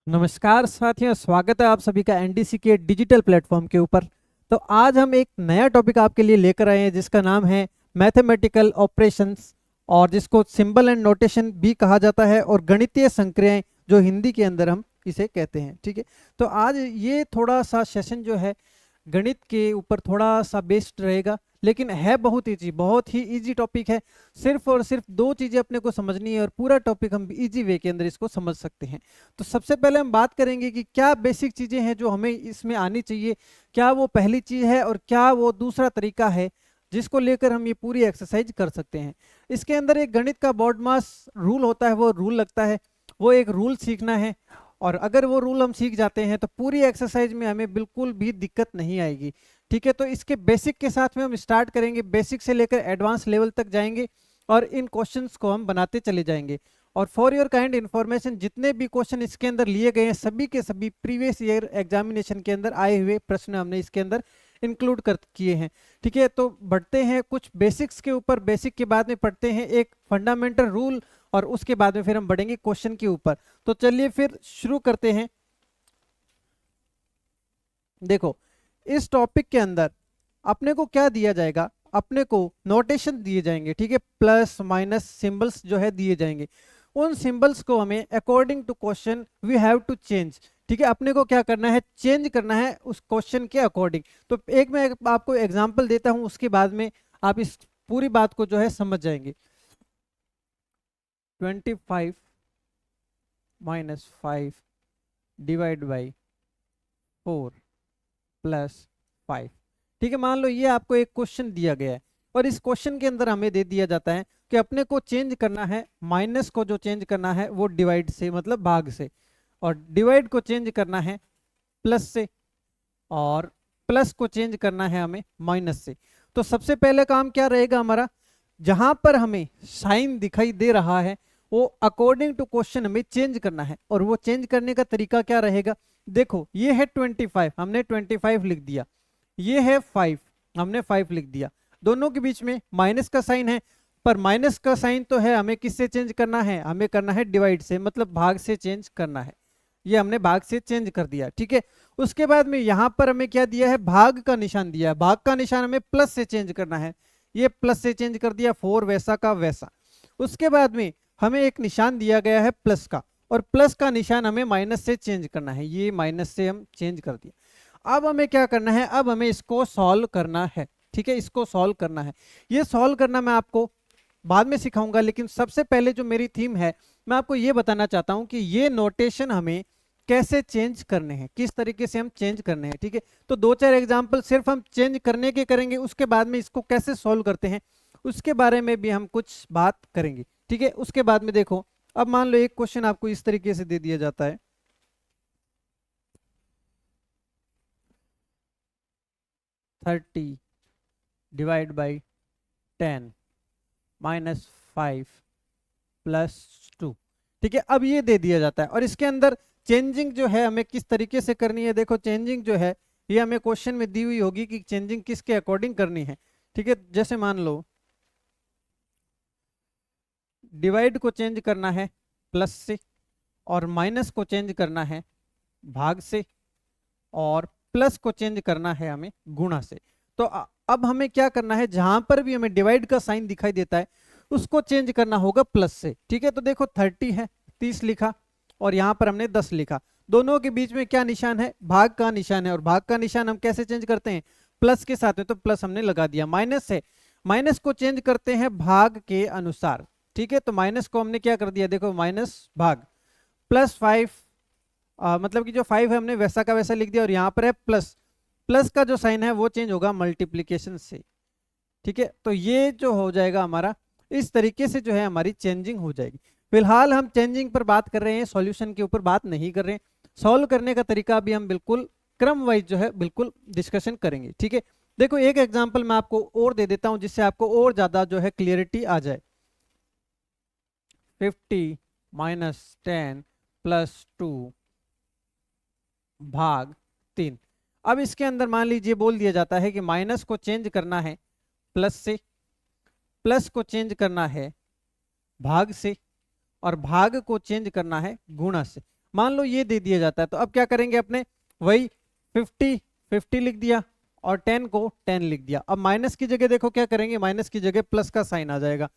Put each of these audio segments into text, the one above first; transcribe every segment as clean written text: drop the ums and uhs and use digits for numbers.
नमस्कार साथियों, स्वागत है आप सभी का एनडीसी के डिजिटल प्लेटफॉर्म के ऊपर। तो आज हम एक नया टॉपिक आपके लिए लेकर आए हैं जिसका नाम है मैथमेटिकल ऑपरेशंस, और जिसको सिंबल एंड नोटेशन भी कहा जाता है, और गणितीय संक्रियाएं जो हिंदी के अंदर हम इसे कहते हैं। ठीक है, तो आज ये थोड़ा सा सेशन जो है गणित के ऊपर थोड़ा सा बेस्ड रहेगा, लेकिन है बहुत इजी, बहुत ही इजी टॉपिक है। सिर्फ और सिर्फ दो चीजें अपने को समझनी है और पूरा टॉपिक हम इजी वे के अंदर इसको समझ सकते हैं। तो सबसे पहले हम बात करेंगे कि क्या बेसिक चीजें हैं जो हमें इसमें आनी चाहिए, क्या वो पहली चीज है और क्या वो दूसरा तरीका है जिसको लेकर हम ये पूरी एक्सरसाइज कर सकते हैं। इसके अंदर एक गणित का बॉड मास रूल होता है, वो रूल लगता है, वो एक रूल सीखना है, और अगर वो रूल हम सीख जाते हैं तो पूरी एक्सरसाइज में हमें बिल्कुल भी दिक्कत नहीं आएगी। ठीक है, तो इसके बेसिक के साथ में हम स्टार्ट करेंगे, बेसिक से लेकर एडवांस लेवल तक जाएंगे और इन क्वेश्चंस को हम बनाते चले जाएंगे। और फॉर योर काइंड इन्फॉर्मेशन, जितने भी क्वेश्चन इसके अंदर लिए गए हैं सभी के सभी प्रीवियस ईयर एग्जामिनेशन के अंदर आए हुए प्रश्न हमने इसके अंदर इंक्लूड कर किए हैं। ठीक है, तो बढ़ते हैं कुछ बेसिक्स के ऊपर, बेसिक के बाद में पढ़ते हैं एक फंडामेंटल रूल, और उसके बाद में फिर हम बढ़ेंगे क्वेश्चन के ऊपर। तो चलिए फिर शुरू करते हैं। देखो, इस टॉपिक के अंदर अपने को क्या दिया जाएगा, अपने को नोटेशन दिए जाएंगे। ठीक है, प्लस माइनस सिंबल्स जो है दिए जाएंगे, उन सिंबल्स को हमें according to question we have to change. ठीक है, अपने को क्या करना है, चेंज करना है उस क्वेश्चन के अकॉर्डिंग। तो एक मैं आपको एग्जांपल देता हूं, उसके बाद में आप इस पूरी बात को जो है समझ जाएंगे। 25 माइनस 5 डिवाइड बाई 4 प्लस 5। ठीक है, मान लो ये आपको एक क्वेश्चन दिया गया है, और इस क्वेश्चन के अंदर हमें दे दिया जाता है कि अपने को चेंज करना है, माइनस को जो चेंज करना है वो डिवाइड से मतलब भाग से, और डिवाइड को चेंज करना है प्लस से, और प्लस को चेंज करना है हमें माइनस से। तो सबसे पहले काम क्या रहेगा हमारा, जहां पर हमें साइन दिखाई दे रहा है वो अकॉर्डिंग टू क्वेश्चन हमें चेंज करना है, और वो चेंज करने का तरीका क्या रहेगा। देखो, ये है 25, हमने 25 लिख दिया, ये है 5, हमने 5 लिख दिया, दोनों के बीच में माइनस का साइन है, पर माइनस का साइन तो है, हमें किससे चेंज करना है, हमें करना है डिवाइड से, मतलब भाग से चेंज करना है। ये हमने भाग से चेंज कर दिया। ठीक है, उसके बाद में यहां पर हमें क्या दिया है, भाग का निशान दिया है, भाग का निशान हमें प्लस से चेंज करना है, ये प्लस से चेंज कर दिया, 4 वैसा का वैसा। उसके बाद में हमें एक निशान दिया गया है प्लस का, और प्लस का निशान हमें माइनस से चेंज करना है, ये माइनस से हम चेंज कर दिया। अब हमें क्या करना है, अब हमें इसको सॉल्व करना है। ठीक है, इसको सॉल्व करना है, ये सॉल्व करना मैं आपको बाद में सिखाऊंगा, लेकिन सबसे पहले जो मेरी थीम है मैं आपको ये बताना चाहता हूं कि ये नोटेशन हमें कैसे चेंज करने हैं, किस तरीके से हम चेंज करने हैं। ठीक है, तो दो चार एग्जांपल सिर्फ हम चेंज करने के करेंगे, उसके बाद में इसको कैसे सॉल्व करते हैं उसके बारे में भी हम कुछ बात करेंगे। ठीक है, उसके बाद में देखो, अब मान लो एक क्वेश्चन आपको इस तरीके से दे दिया जाता है, 30 डिवाइड बाई 10 माइनस 5 प्लस 2। ठीक है, अब ये दे दिया जाता है, और इसके अंदर चेंजिंग जो है हमें किस तरीके से करनी है। देखो, चेंजिंग जो है ये हमें क्वेश्चन में दी हुई होगी कि चेंजिंग किसके अकॉर्डिंग करनी है। ठीक है, जैसे मान लो डिवाइड को चेंज करना है प्लस से, और माइनस को चेंज करना है भाग से, और प्लस को चेंज करना है हमें गुणा से। तो अब हमें क्या करना है, जहां पर भी हमें डिवाइड का साइन दिखाई देता है उसको चेंज करना होगा प्लस से। ठीक है, तो देखो 30 है, 30 लिखा, और यहां पर हमने 10 लिखा, दोनों के बीच में क्या निशान है, भाग का निशान है, और भाग का निशान हम कैसे चेंज करते हैं, प्लस के साथ में, तो प्लस हमने लगा दिया। माइनस है, माइनस को चेंज करते हैं भाग के अनुसार। ठीक है, तो माइनस को हमने क्या कर दिया, देखो माइनस भाग, प्लस 5, मतलब कि जो 5 है हमने वैसा का वैसा लिख दिया, और यहाँ पर है प्लस, प्लस का जो साइन है वो चेंज होगा मल्टीप्लीकेशन से। ठीक है, तो ये जो हो जाएगा हमारा, इस तरीके से जो है हमारी चेंजिंग हो जाएगी। फिलहाल हम चेंजिंग पर बात कर रहे हैं, सॉल्यूशन के ऊपर बात नहीं कर रहे हैं। सॉल्व करने का तरीका भी हम बिल्कुल क्रम वाइज जो है बिल्कुल डिस्कशन करेंगे। ठीक है, देखो एक एग्जाम्पल मैं आपको और दे देता हूं जिससे आपको और ज्यादा जो है क्लियरिटी आ जाए। 50 माइनस 10 प्लस 2 भाग 3। अब इसके अंदर मान लीजिए बोल दिया जाता है कि माइनस को चेंज करना है प्लस से, प्लस को चेंज करना है भाग से, और भाग को चेंज करना है गुणा से। मान लो ये दे दिया जाता है, तो अब क्या करेंगे अपने, वही 50 लिख दिया और 10 को 10 लिख दिया। अब माइनस की जगह देखो क्या करेंगे, माइनस की जगह प्लस का साइन आ जाएगा,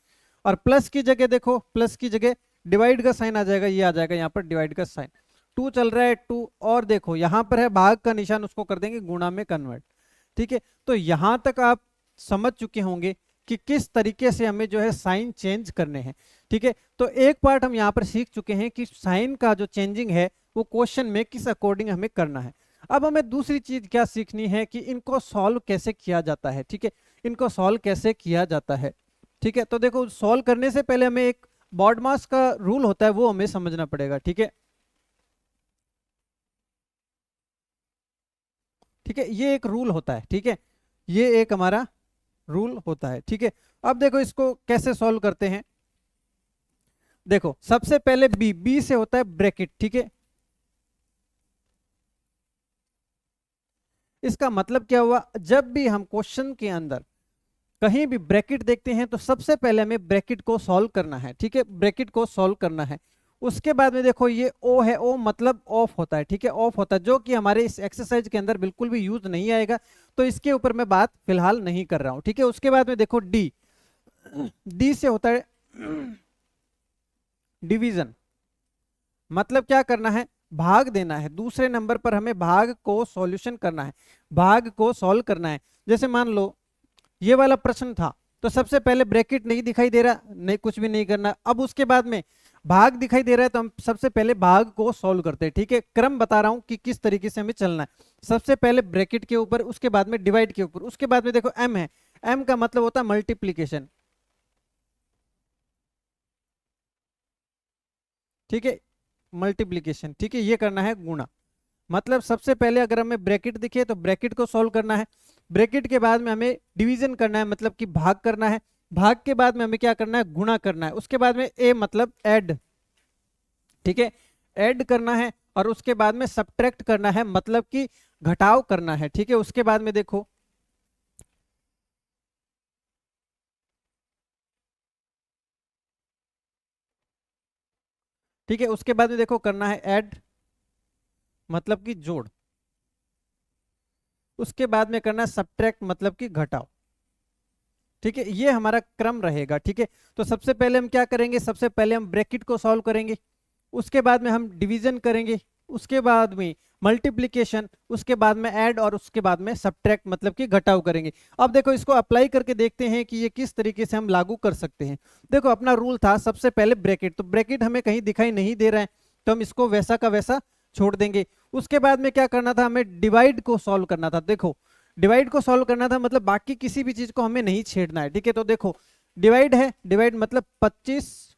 और प्लस की जगह देखो, प्लस की जगह डिवाइड का साइन आ जाएगा, ये आ जाएगा यहाँ पर डिवाइड का साइन। 2 चल रहा है 2, और देखो यहाँ पर है भाग का निशान, उसको कर देंगे गुणा में कन्वर्ट। ठीक है, तो यहां तक आप समझ चुके होंगे कि किस तरीके से हमें जो है साइन चेंज करने हैं। ठीक है, तो एक पार्ट हम यहाँ पर सीख चुके हैं कि साइन का जो चेंजिंग है वो क्वेश्चन में किस अकॉर्डिंग हमें करना है। अब हमें दूसरी चीज क्या सीखनी है कि इनको सॉल्व कैसे किया जाता है। ठीक है, इनको सॉल्व कैसे किया जाता है। ठीक है, तो देखो सॉल्व करने से पहले हमें एक बॉडमास का रूल होता है वो हमें समझना पड़ेगा। ठीक है, ठीक है, ये एक रूल होता है। ठीक है, ये एक हमारा रूल होता है। ठीक है, अब देखो इसको कैसे सॉल्व करते हैं। देखो सबसे पहले बी से होता है ब्रैकेट। ठीक है, इसका मतलब क्या हुआ, जब भी हम क्वेश्चन के अंदर कहीं भी ब्रैकेट देखते हैं तो सबसे पहले हमें ब्रैकेट को सॉल्व करना है। ठीक है, ब्रैकेट को सॉल्व करना है। उसके बाद में देखो ये ओ है, ओ मतलब ऑफ होता है। ठीक है, ऑफ होता है, जो कि हमारे इस एक्सरसाइज के अंदर बिल्कुल भी यूज नहीं आएगा, तो इसके ऊपर मैं बात फिलहाल नहीं कर रहा हूं। ठीक है, उसके बाद में देखो डी, डी से होता है डिवीजन। मतलब क्या करना है, भाग देना है, दूसरे नंबर पर हमें भाग को सॉल्यूशन करना है, भाग को सॉल्व करना है। जैसे मान लो ये वाला प्रश्न था, तो सबसे पहले ब्रैकेट नहीं दिखाई दे रहा, नहीं कुछ भी नहीं करना। अब उसके बाद में भाग दिखाई दे रहा है, तो हम सबसे पहले भाग को सॉल्व करते हैं। ठीक है, क्रम बता रहा हूं कि किस तरीके से हमें चलना है। सबसे पहले ब्रैकेट के ऊपर, उसके बाद में डिवाइड के ऊपर, उसके बाद में देखो एम है, एम का मतलब होता है मल्टीप्लीकेशन। ठीक है, मल्टीप्लीकेशन। ठीक है, ये करना है गुणा। मतलब सबसे पहले अगर हमें ब्रैकेट दिखे तो ब्रैकेट को सॉल्व करना है, ब्रैकेट के बाद में हमें डिवीजन करना है, मतलब कि भाग करना है, भाग के बाद में हमें क्या करना है, गुणा करना है, उसके बाद में ए मतलब ऐड। ठीक है, ऐड करना है, और उसके बाद में सब्ट्रैक्ट करना है, मतलब कि घटाव करना है। ठीक है, उसके बाद में देखो ठीक है, उसके बाद में देखो करना है ऐड, मतलब कि जोड़। उसके बाद में करना है सब्ट्रैक्ट, मतलब कि घटाव। ठीक है, ये हमारा क्रम रहेगा। ठीक है, तो सबसे पहले हम क्या करेंगे, सबसे पहले हम ब्रैकेट को सॉल्व करेंगे, उसके बाद में हम डिवीजन करेंगे, उसके बाद में मल्टीप्लिकेशन, उसके बाद में ऐड, और उसके बाद में सब्ट्रैक्ट, मतलब कि घटाव करेंगे। अब देखो इसको अप्लाई करके देखते हैं कि ये किस तरीके से हम लागू कर सकते हैं। देखो अपना रूल था सबसे पहले ब्रैकेट, तो ब्रैकेट हमें कहीं दिखाई नहीं दे रहा है, तो हम इसको वैसा का वैसा छोड़ देंगे। उसके बाद में क्या करना था, हमें डिवाइड को सॉल्व करना था। देखो डिवाइड को सॉल्व करना था, मतलब बाकी किसी भी चीज को हमें नहीं छेड़ना है। ठीक है, तो देखो डिवाइड है, डिवाइड मतलब 25,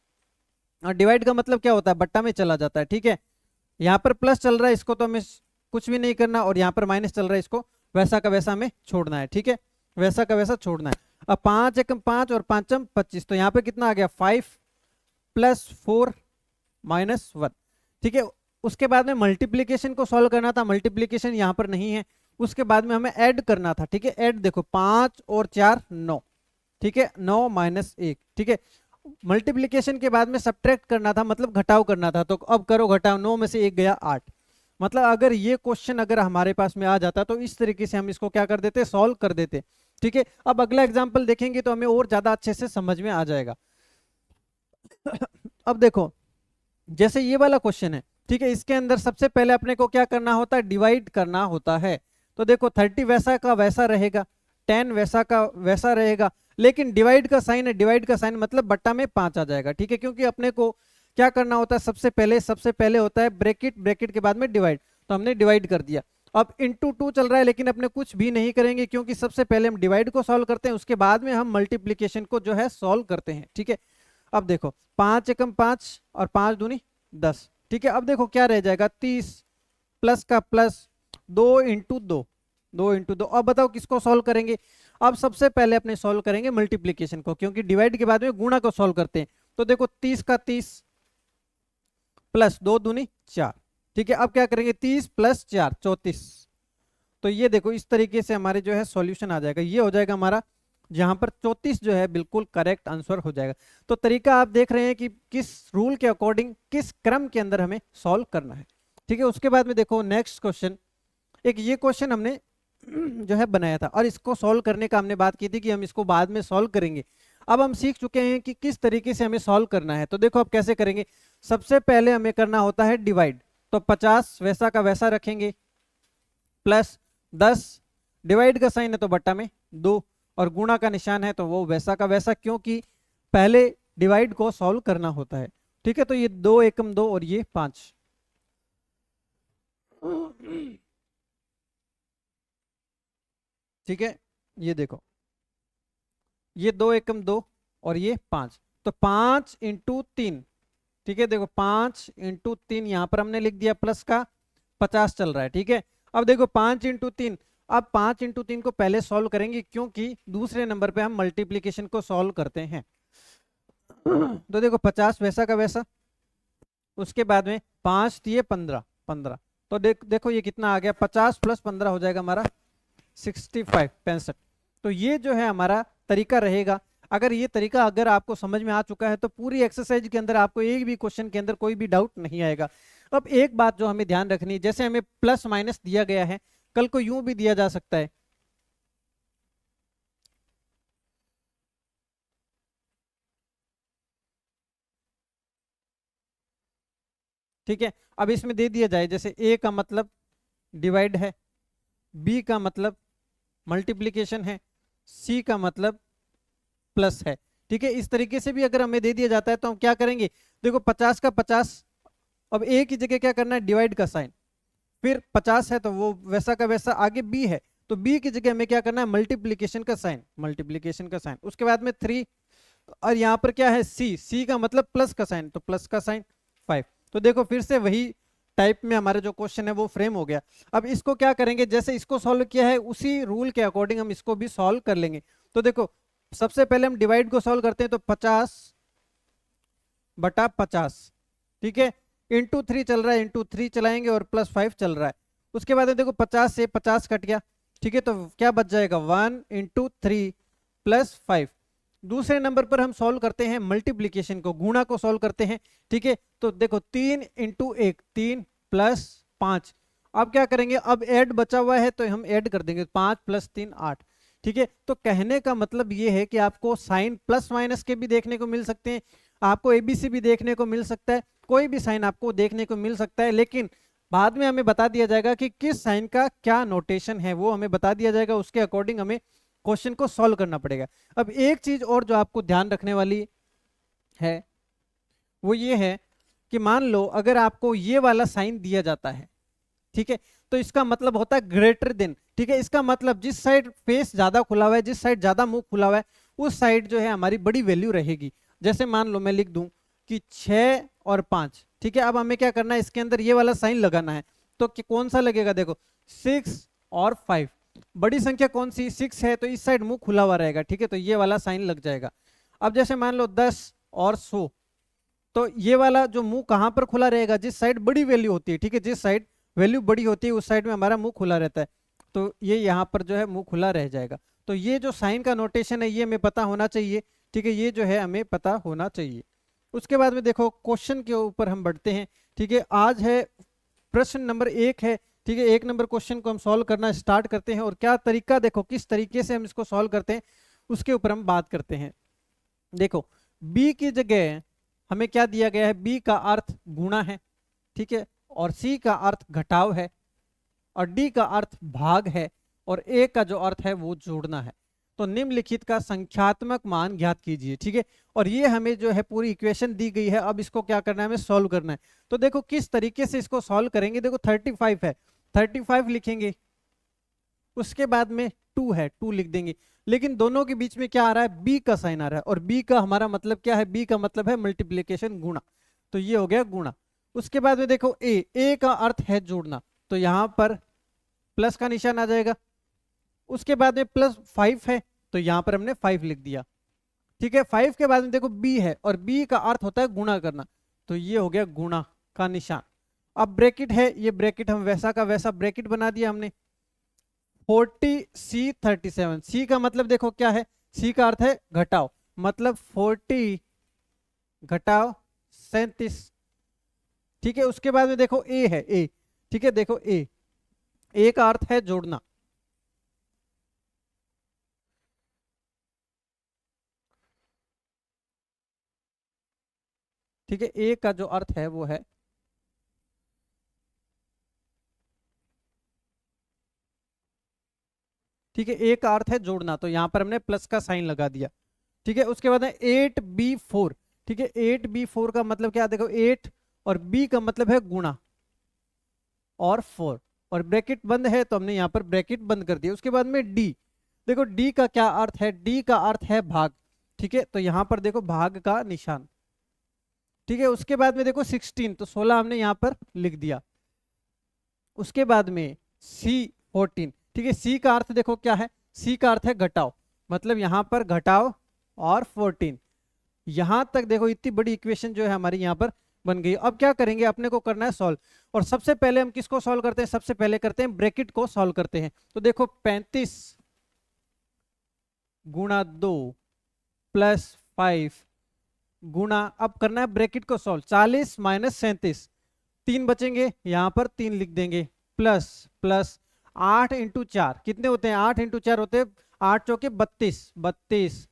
और डिवाइड का मतलब क्या होता है, बट्टा में चला जाता है। ठीक है, यहाँ पर प्लस चल रहा है, इसको तो हमें कुछ भी नहीं करना, और यहाँ पर माइनस चल रहा है, इसको वैसा का वैसा हमें छोड़ना है। ठीक है, वैसा का वैसा छोड़ना है। अब 5 एकम 5 और 5 25, तो यहाँ पे कितना आ गया 5 + 4 - 1। ठीक है, उसके बाद में मल्टीप्लीकेशन को सॉल्व करना था, मल्टीप्लीकेशन यहाँ पर नहीं है। उसके बाद में हमें ऐड करना था। ठीक है, ऐड देखो 5 और 4 9। ठीक है, 9 - 1। ठीक है, मल्टीप्लीकेशन के बाद में सब्ट्रैक्ट करना था, मतलब घटाव करना था। तो अब करो घटाव, 9 में से 1 गया 8। मतलब अगर ये क्वेश्चन अगर हमारे पास में आ जाता तो इस तरीके से हम इसको क्या कर देते, सॉल्व कर देते। ठीक है, अब अगला एग्जांपल देखेंगे तो हमें और ज्यादा अच्छे से समझ में आ जाएगा। अब देखो जैसे ये वाला क्वेश्चन है, ठीक है, इसके अंदर सबसे पहले अपने को क्या करना होता है, डिवाइड करना होता है। तो देखो 30 वैसा का वैसा रहेगा, 10 वैसा का वैसा रहेगा, लेकिन डिवाइड का साइन है, डिवाइड का साइन मतलब बट्टा में 5 आ जाएगा। ठीक है, क्योंकि अपने को क्या करना होता है, सबसे पहले होता है ब्रैकेट, ब्रैकेट के बाद में डिवाइड, तो हमने डिवाइड कर दिया। अब इंटू 2 चल रहा है, लेकिन अपने कुछ भी नहीं करेंगे, क्योंकि सबसे पहले हम डिवाइड को सॉल्व करते हैं, उसके बाद में हम मल्टीप्लीकेशन को जो है सॉल्व करते हैं। ठीक है, अब देखो 5 एकम 5 और 5 दूनी 10। ठीक है, अब देखो क्या रह जाएगा, 30 प्लस का प्लस 2 × 2, 2 × 2। अब बताओ किसको सॉल्व करेंगे। अब सबसे पहले अपने सॉल्व करेंगे मल्टीप्लीकेशन को, क्योंकि डिवाइड के बाद में गुणा को सॉल्व करते हैं। तो देखो 30 का 30 प्लस 2 दूनी 4। ठीक है, अब क्या करेंगे, 30 + 4 34। तो ये देखो इस तरीके से हमारे जो है सॉल्यूशन आ जाएगा, ये हो जाएगा हमारा, जहां पर 34 जो है बिल्कुल करेक्ट आंसर हो जाएगा। तो तरीका आप देख रहे हैं कि किस रूल के अकॉर्डिंग, किस क्रम के अंदर हमें सॉल्व करना है। ठीक है। उसके बाद में देखो नेक्स्ट क्वेश्चन, एक ये क्वेश्चन हमने जो है बनाया था और इसको सॉल्व करने का हमने बात की थी कि हम इसको बाद में सॉल्व करेंगे। अब हम सीख चुके हैं कि किस तरीके से हमें सॉल्व करना है। तो देखो अब कैसे करेंगे, सबसे पहले हमें करना होता है डिवाइड। तो 50 वैसा का वैसा रखेंगे प्लस 10, डिवाइड का साइन है तो बट्टा में 2 और गुणा का निशान है तो वो वैसा का वैसा, क्योंकि पहले डिवाइड को सॉल्व करना होता है। ठीक है, तो ये 2 एकम 2 और ये 5। ठीक है, ये देखो ये 2 एकम 2 और ये 5, तो 5 इंटू 3। ठीक है, देखो 5 इंटू 3 यहां पर हमने लिख दिया, प्लस का 50 चल रहा है। ठीक है, अब देखो 5 इंटू 3, अब 5 इंटू 3 को पहले सॉल्व करेंगे क्योंकि दूसरे नंबर पे हम मल्टीप्लीकेशन को सॉल्व करते हैं। तो देखो 50 वैसा का वैसा, उसके बाद में 5 दिए 15, 15 तो देखो ये कितना आ गया, 50 प्लस 15 हो जाएगा हमारा 65, 65। तो ये जो है हमारा तरीका रहेगा। अगर ये तरीका अगर आपको समझ में आ चुका है तो पूरी एक्सरसाइज के अंदर आपको एक भी क्वेश्चन के अंदर कोई भी डाउट नहीं आएगा। अब एक बात जो हमें ध्यान रखनी है, जैसे हमें प्लस माइनस दिया गया है, कल को यूं भी दिया जा सकता है। ठीक है, अब इसमें दे दिया जाए जैसे ए का मतलब डिवाइड है, बी का मतलब मल्टीप्लीकेशन है, सी का मतलब प्लस है। ठीक है, इस तरीके से भी अगर हमें दे दिया जाता है तो हम क्या करेंगे, देखो 50 का 50, अब ए की जगह क्या करना है, डिवाइड का साइन, फिर 50 है तो वो वैसा का वैसा, आगे बी है तो बी की जगह हमें क्या करना है, मल्टीप्लीकेशन का साइन, मल्टीप्लीकेशन का साइन। उसके बाद में 3 और यहाँ पर क्या है सी, सी का मतलब प्लस का साइन तो प्लस का साइन 5। तो देखो फिर से वही टाइप में हमारा जो क्वेश्चन है वो फ्रेम हो गया। अब इसको क्या करेंगे, जैसे इसको सॉल्व किया है उसी रूल के अकॉर्डिंग हम इसको भी सॉल्व कर लेंगे। तो देखो सबसे पहले हम डिवाइड को सॉल्व करते हैं, तो 50 बटा 50, ठीक है, इंटू 3 चल रहा है, इंटू 3 चलाएंगे और प्लस 5 चल रहा है। उसके बाद देखो 50 से 50 कट गया। ठीक है, तो क्या बच जाएगा, 1 इंटू 3 प्लस 5। दूसरे नंबर पर हम सॉल्व करते हैं मल्टीप्लीकेशन को, गुणा को सॉल्व करते हैं। ठीक है, तो देखो 3 इंटू 1 3 प्लस 5। अब क्या करेंगे, अब ऐड बचा हुआ है तो हम ऐड कर देंगे, 5 प्लस 3 8। ठीक है, तो कहने का मतलब ये है कि आपको साइन प्लस माइनस के भी देखने को मिल सकते हैं, आपको एबीसी भी देखने को मिल सकता है, कोई भी साइन आपको देखने को मिल सकता है, लेकिन बाद में हमें बता दिया जाएगा कि किस साइन का क्या नोटेशन है, वो हमें बता दिया जाएगा, उसके अकॉर्डिंग हमें क्वेश्चन को सॉल्व करना पड़ेगा। अब एक चीज और जो आपको ध्यान रखने वाली है वो ये है कि मान लो अगर आपको ये वाला साइन दिया जाता है, ठीक है, तो इसका मतलब होता है ग्रेटर देन। ठीक है, इसका मतलब जिस साइड फेस ज्यादा खुला हुआ है, जिस साइड ज्यादा मुंह खुला हुआ है, उस साइड जो है हमारी बड़ी वैल्यू रहेगी। जैसे मान लो मैं लिख दूं कि 6 और 5। ठीक है, अब हमें क्या करना है, इसके अंदर ये वाला साइन लगाना है, तो कौन सा लगेगा, देखो 6 और 5, बड़ी संख्या कौन सी 6 है तो इस साइड मुंह खुला हुआ रहेगा। ठीक है, तो ये वाला साइन लग जाएगा। अब जैसे मान लो 10 और 100, तो ये वाला जो मुंह कहां पर खुला रहेगा, जिस साइड बड़ी वैल्यू होती है। ठीक है, जिस साइड वैल्यू बड़ी होती है उस साइड में हमारा मुंह खुला रहता है, तो ये यहाँ पर जो है मुंह खुला रह जाएगा। तो ये जो साइन का नोटेशन है ये हमें पता होना चाहिए। ठीक है, ये जो है हमें पता होना चाहिए। उसके बाद में देखो क्वेश्चन के ऊपर हम बढ़ते हैं। ठीक है, आज है प्रश्न नंबर 1 है। ठीक है, 1 नंबर क्वेश्चन को हम सॉल्व करना स्टार्ट करते हैं, और क्या तरीका, देखो किस तरीके से हम इसको सॉल्व करते हैं उसके ऊपर हम बात करते हैं। देखो बी की जगह हमें क्या दिया गया है, बी का अर्थ गुणा है, ठीक है, और सी का अर्थ घटाव है, और डी का अर्थ भाग है, और ए का जो अर्थ है वो जोड़ना है। तो निम्नलिखित का संख्यात्मक मान ज्ञात कीजिए। ठीक है, और ये हमें जो है पूरी इक्वेशन दी गई है, अब इसको क्या करना है, हमें सॉल्व करना है। तो देखो किस तरीके से इसको सॉल्व करेंगे, देखो 35 है, 35 लिखेंगे, उसके बाद में 2 है, 2 लिख देंगे, लेकिन दोनों के बीच में क्या आ रहा है, बी का साइन आ रहा है, और बी का हमारा मतलब क्या है, बी का मतलब है मल्टीप्लीकेशन, गुणा, तो ये हो गया गुणा। उसके बाद में देखो ए का अर्थ है जोड़ना, तो यहां पर प्लस का निशान आ जाएगा। उसके बाद में प्लस 5 है, तो यहां पर हमने 5 लिख दिया। ठीक है, 5 के बाद में देखो बी है, और बी का अर्थ होता है गुणा करना, तो ये हो गया गुणा का निशान। अब ब्रैकेट है, ये ब्रैकेट हम वैसा का वैसा ब्रैकेट बना दिया हमने। 40C 37, सी का मतलब देखो क्या है, सी का अर्थ है घटाओ, मतलब 40 घटाओ 37। ठीक है। उसके बाद में देखो ए है, ए, ठीक है, देखो ए का अर्थ है जोड़ना, ठीक है, ए का जो अर्थ है वो है, ठीक है, ए का अर्थ है जोड़ना, तो यहां पर हमने प्लस का साइन लगा दिया, ठीक है। उसके बाद है 8b4, ठीक है, 8b4 का मतलब क्या, देखो 8 और b का मतलब है गुणा और 4, और ब्रैकेट बंद है तो हमने यहाँ पर ब्रैकेट बंद कर दिया। उसके बाद में डी, देखो डी का क्या अर्थ है, डी का अर्थ है भाग, ठीक है, तो यहाँ पर देखो भाग का निशान, ठीक है। उसके बाद में देखो 16, तो 16 हमने यहाँ पर लिख दिया। उसके बाद में C14, ठीक है, सी का अर्थ देखो क्या है, सी का अर्थ है घटाओ, मतलब यहाँ पर घटाओ और 14, यहां तक देखो इतनी बड़ी इक्वेशन जो है हमारी यहाँ पर बन गई। अब क्या करेंगे, अपने को करना है सॉल्व, और सबसे पहले हम किसको सॉल्व करते हैं, सबसे पहले करते हैं ब्रैकेट को सॉल्व करते हैं। तो देखो 35 गुणा 2 प्लस 5 गुणा, अब करना है ब्रैकेट को सॉल्व, 40 माइनस 37, 3 बचेंगे, यहां पर 3 लिख देंगे, प्लस प्लस 8 इंटू 4 कितने होते हैं, 8 इंटू 4 होते हैं 8 चौके 32, 32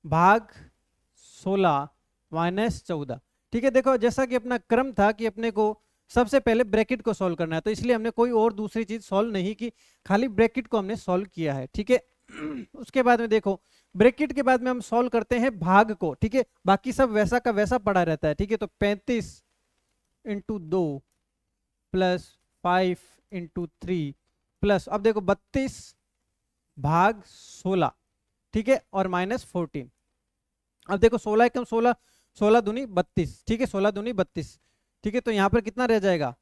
भाग 16 माइनस 14, ठीक है। देखो जैसा कि अपना क्रम था कि अपने को सबसे पहले ब्रैकेट को सॉल्व करना है, तो इसलिए हमने कोई और दूसरी चीज सॉल्व नहीं की, खाली ब्रैकेट को हमने सॉल्व किया है, ठीक है। उसके बाद में देखो ब्रैकेट के बाद में हम सॉल्व करते हैं भाग को, ठीक है, बाकी सब वैसा का वैसा पड़ा रहता है, ठीक है। तो 35 इंटू 2 प्लस 5 इंटू 3 प्लस, अब देखो 32 भाग 16, ठीक है, और माइनस 14, अब देखो 16 एकम 16, 16 दूनी 32, ठीक है, 16 दूनी 32, ठीक है, तो यहाँ पर कितना रह जाएगा,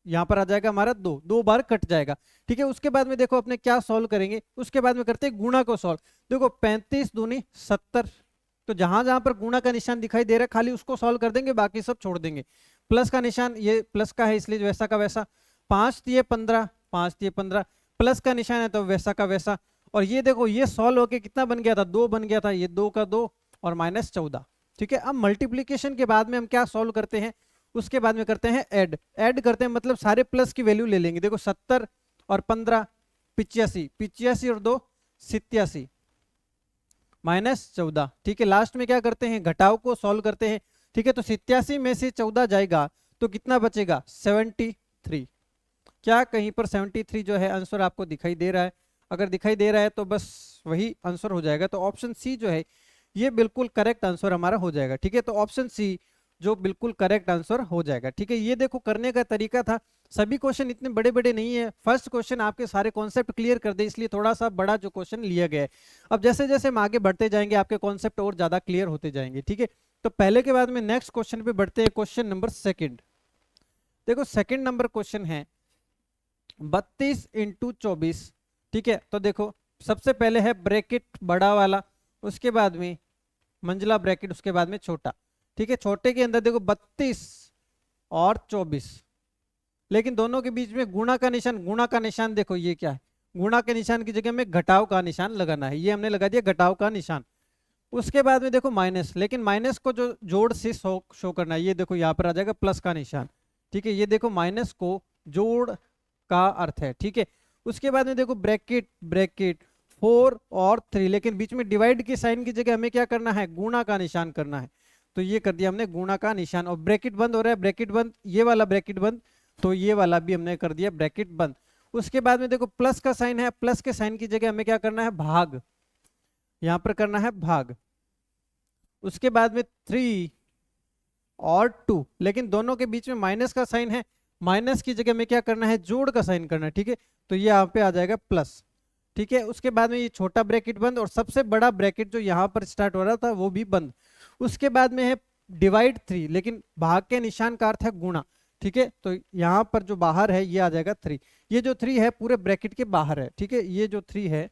यहाँ पर आ जाएगा हमारा 2, 2 बार कट जाएगा, ठीक है। उसके बाद में देखो अपने क्या सॉल्व करेंगे, उसके बाद में करते हैं गुणा को सॉल्व, देखो 35 दूनी 70, तो जहां जहां पर गुणा का निशान दिखाई दे रहा है खाली उसको सॉल्व कर देंगे, बाकी सब छोड़ देंगे। प्लस का निशान ये प्लस का है इसलिए वैसा का वैसा, 5 दिए 15, 5 दिए 15, प्लस का निशान है तो वैसा का वैसा, और ये देखो ये सॉल्व होके कितना बन गया था, 2 बन गया था, ये 2 का 2 और माइनस 14, ठीक है। अब मल्टीप्लीकेशन के बाद में हम क्या सॉल्व करते हैं, उसके बाद में करते हैं ऐड, ऐड करते हैं मतलब सारे प्लस की वैल्यू ले लेंगे, देखो 70 और 15 85, 85 और 2 87 माइनस 14, ठीक है। लास्ट में क्या करते हैं, घटाव को सॉल्व करते हैं, ठीक है। तो 87 में से 14 जाएगा तो कितना बचेगा, 73, क्या कहीं पर 73 जो है आंसर आपको दिखाई दे रहा है, अगर दिखाई दे रहा है तो बस वही आंसर हो जाएगा, तो ऑप्शन सी जो है ये बिल्कुल करेक्ट आंसर हमारा हो जाएगा, ठीक है। तो ऑप्शन सी जो बिल्कुल करेक्ट आंसर हो जाएगा, ठीक है। ये देखो करने का तरीका था, सभी क्वेश्चन इतने बड़े बड़े नहीं है, फर्स्ट क्वेश्चन आपके सारे कॉन्सेप्ट क्लियर कर दे इसलिए थोड़ा सा बड़ा जो क्वेश्चन लिया गया है। अब जैसे जैसे हम आगे बढ़ते जाएंगे आपके कॉन्सेप्ट और ज्यादा क्लियर होते जाएंगे, ठीक है। तो पहले के बाद में नेक्स्ट क्वेश्चन पे बढ़ते हैं, क्वेश्चन नंबर सेकंड। देखो सेकंड नंबर क्वेश्चन है 32 इंटू 24, ठीक है। तो देखो सबसे पहले है ब्रैकेट बड़ा वाला, उसके बाद में मंजिला ब्रैकेट, उसके बाद में छोटा, ठीक है। छोटे के अंदर देखो 32 और 24, लेकिन दोनों के बीच में गुणा का निशान, गुणा का निशान देखो ये क्या है, गुणा के निशान की जगह में घटाव का निशान लगाना है, ये हमने लगा दिया घटाव का निशान। उसके बाद में देखो माइनस, लेकिन माइनस को जो जोड़ से शो करना है, ये देखो यहाँ पर आ जाएगा प्लस का निशान, ठीक है। ये देखो माइनस को जोड़ का अर्थ है, ठीक है। उसके बाद में देखो ब्रैकेट, ब्रैकेट 4 और 3, लेकिन बीच में डिवाइड के साइन की जगह हमें क्या करना है, गुणा का निशान करना है, तो ये कर दिया हमने गुणा का निशान, और ब्रैकेट बंद हो रहा है, ब्रैकेट बंद, ये वाला ब्रैकेट बंद, तो ये वाला भी हमने कर दिया ब्रैकेट बंद। उसके बाद में देखो प्लस का साइन है, प्लस के साइन की जगह हमें क्या करना है, भाग, यहां पर करना है भाग। उसके बाद में 3 और 2, लेकिन दोनों के बीच में माइनस का साइन है, माइनस की जगह में क्या करना है, जोड़ का साइन करना है, ठीक है। तो ये यहाँ पे आ जाएगा प्लस, ठीक है। उसके बाद में ये छोटा ब्रैकेट बंद, और सबसे बड़ा ब्रैकेट जो यहाँ पर स्टार्ट हो रहा था वो भी बंद। उसके बाद में है डिवाइड 3, लेकिन भाग के निशान का अर्थ है गुणा, ठीक है। तो यहाँ पर जो बाहर है ये आ जाएगा 3, ये जो 3 है पूरे ब्रैकेट के बाहर है, ठीक है। ये जो 3 है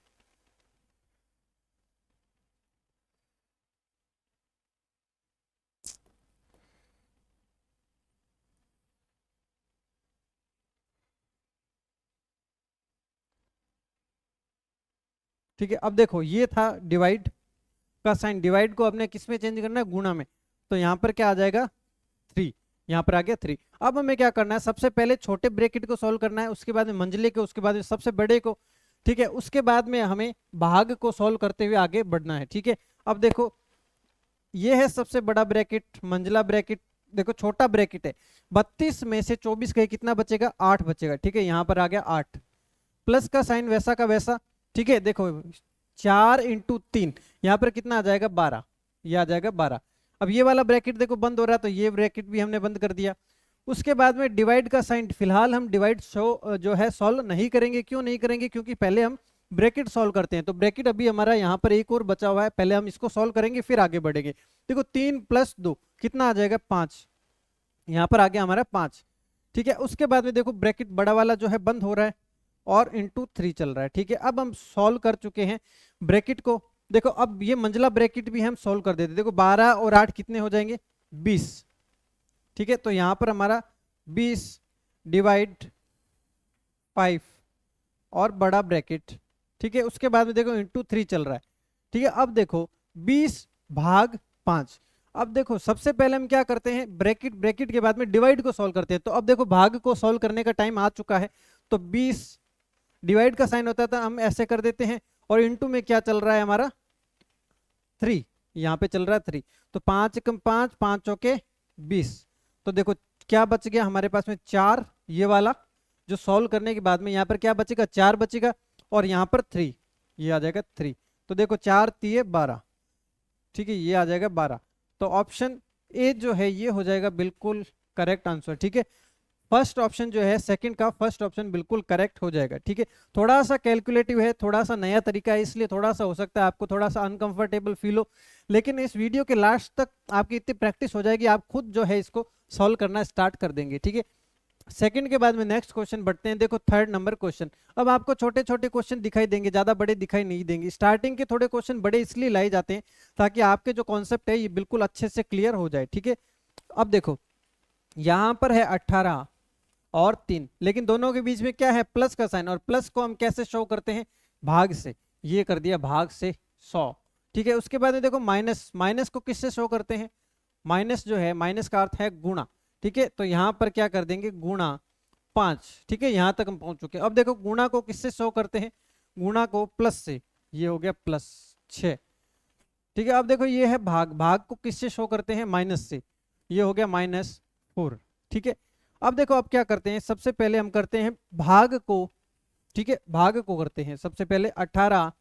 ठीक है। अब देखो ये था डिवाइड का साइन, डिवाइड को अपने किस में चेंज करना है, गुणा में, तो यहाँ पर क्या आ जाएगा 3, यहाँ पर आ गया 3। अब हमें क्या करना है, सबसे पहले छोटे ब्रैकेट को सॉल्व करना है, उसके बाद में मंझले को, उसके बाद में सबसे बड़े को, ठीक है। उसके बाद में हमें भाग को सॉल्व करते हुए आगे बढ़ना है, ठीक है। अब देखो ये है सबसे बड़ा ब्रैकेट, मंझला ब्रैकेट, देखो छोटा ब्रैकेट है, 32 में से 24 गए कितना बचेगा, 8 बचेगा, ठीक है। यहाँ पर आ गया 8, प्लस का साइन वैसा का वैसा, ठीक है। देखो 4 × 3 यहाँ पर कितना आ जाएगा, 12, ये आ जाएगा 12। अब ये वाला ब्रैकेट देखो बंद हो रहा है, तो ये ब्रैकेट भी हमने बंद कर दिया। उसके बाद में डिवाइड का साइन, फिलहाल हम डिवाइड जो है सॉल्व नहीं करेंगे। क्यों नहीं करेंगे, क्योंकि पहले हम ब्रैकेट सॉल्व करते हैं। तो ब्रैकेट अभी हमारा यहाँ पर एक और बचा हुआ है, पहले हम इसको सॉल्व करेंगे फिर आगे बढ़ेंगे। देखो 3 + 2 कितना आ जाएगा, 5, यहाँ पर आ गया हमारा 5, ठीक है। उसके बाद में देखो ब्रैकेट बड़ा वाला जो है बंद हो रहा है और × 3 चल रहा है, ठीक है। अब हम सॉल्व कर चुके हैं ब्रैकेट को। देखो अब ये मंझला ब्रैकेट भी हम सॉल्व कर देते। देखो 12 और 8 कितने हो जाएंगे, 20, ठीक है। तो यहाँ पर हमारा 20 / 5 और बड़ा ब्रैकेट, ठीक है। उसके बाद में देखो × 3 चल रहा है, ठीक है। अब देखो 20/5। अब देखो सबसे पहले हम क्या करते हैं, ब्रैकेट के बाद में डिवाइड को सॉल्व करते हैं। तो अब देखो भाग को सॉल्व करने का टाइम आ चुका है। तो 20 डिवाइड का साइन होता था, हम ऐसे कर देते हैं, और इनटू में क्या चल रहा है हमारा, 3, यहाँ पे चल रहा है 3। तो 5 × 5, 5 चौके 20। तो देखो क्या बच गया हमारे पास में, 4, ये वाला जो सॉल्व करने के बाद में यहाँ पर क्या बचेगा, 4 बचेगा, और यहाँ पर 3, ये आ जाएगा 3। तो देखो 4 × 3 = 12, ठीक है, ये आ जाएगा 12। तो ऑप्शन ए जो है ये हो जाएगा बिल्कुल करेक्ट आंसर, ठीक है। फर्स्ट ऑप्शन जो है, सेकंड का फर्स्ट ऑप्शन बिल्कुल करेक्ट हो जाएगा, ठीक है। थोड़ा सा कैलकुलेटिव है, थोड़ा सा नया तरीका है, इसलिए थोड़ा सा हो सकता है आपको थोड़ा सा अनकंफर्टेबल फील हो, लेकिन इस वीडियो के लास्ट तक आपकी इतनी प्रैक्टिस हो जाएगी, आप खुद जो है इसको सॉल्व करना स्टार्ट कर देंगे, ठीक है। सेकंड के बाद में नेक्स्ट क्वेश्चन बढ़ते हैं। देखो 3rd नंबर क्वेश्चन। अब आपको छोटे छोटे क्वेश्चन दिखाई देंगे, ज्यादा बड़े दिखाई नहीं देंगे। स्टार्टिंग के थोड़े क्वेश्चन बड़े इसलिए लाए जाते हैं ताकि आपके जो कॉन्सेप्ट है ये बिल्कुल अच्छे से क्लियर हो जाए, ठीक है। अब देखो यहाँ पर है 18 और 3, लेकिन दोनों के बीच में क्या है, प्लस का साइन, और प्लस को हम कैसे शो करते हैं, भाग से, ये कर दिया भाग से 100, ठीक है। उसके बाद में देखो माइनस, माइनस को किससे शो करते हैं, माइनस जो है, माइनस का अर्थ है गुणा, ठीक है। तो यहाँ पर क्या कर देंगे, गुणा 5, ठीक है। यहाँ तक हम पहुंच चुके हैं। अब देखो गुणा को किससे शो करते हैं, गुणा को प्लस से, ये हो गया +6, ठीक है। अब देखो ये है भाग, भाग को किससे शो करते हैं, माइनस से, ये हो गया -4, ठीक है। अब देखो अब क्या करते हैं, सबसे पहले हम करते हैं भाग को, ठीक है, भाग को करते हैं सबसे पहले। 18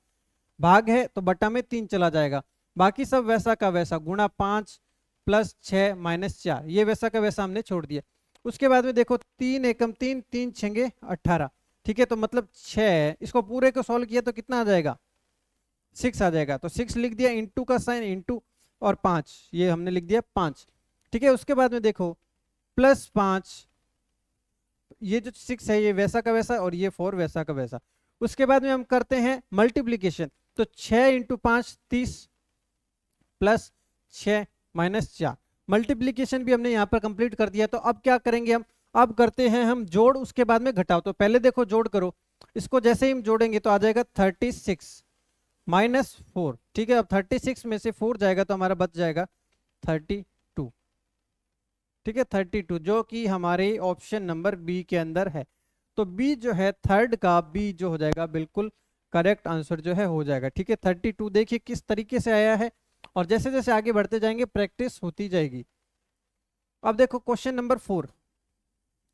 भाग है तो बटा में 3 चला जाएगा, बाकी सब वैसा का वैसा, गुणा 5 + 6 - 4, ये वैसा का वैसा हमने छोड़ दिया। उसके बाद में देखो 3 एकम 3, 3 छंगे 18, ठीक है। तो मतलब 6, इसको पूरे को सॉल्व किया तो कितना आ जाएगा, 6 आ जाएगा। तो 6 लिख दिया, इंटू का साइन, इंटू और 5, ये हमने लिख दिया 5, ठीक है। उसके बाद में देखो +5, ये जो 6 है ये वैसा का वैसा, और ये 4 वैसा का वैसा। उसके बाद में हम करते हैं मल्टीप्लीकेशन। तो 6 × 5 30 + 6 - 4, मल्टीप्लीकेशन भी हमने यहाँ पर कंप्लीट कर दिया। तो अब क्या करेंगे हम, अब करते हैं हम जोड़, उसके बाद में घटाओ। तो पहले देखो जोड़ करो, इसको जैसे ही हम जोड़ेंगे तो आ जाएगा 36 - 4, ठीक है। अब 36 में से 4 जाएगा तो हमारा बच जाएगा 32, ठीक है, 32, जो कि हमारे ऑप्शन नंबर बी के अंदर है। तो बी जो है, 3rd का बी जो हो जाएगा बिल्कुल करेक्ट आंसर जो है हो जाएगा, ठीक है। 32 देखिए किस तरीके से आया है, और जैसे जैसे आगे बढ़ते जाएंगे प्रैक्टिस होती जाएगी। अब देखो क्वेश्चन नंबर 4,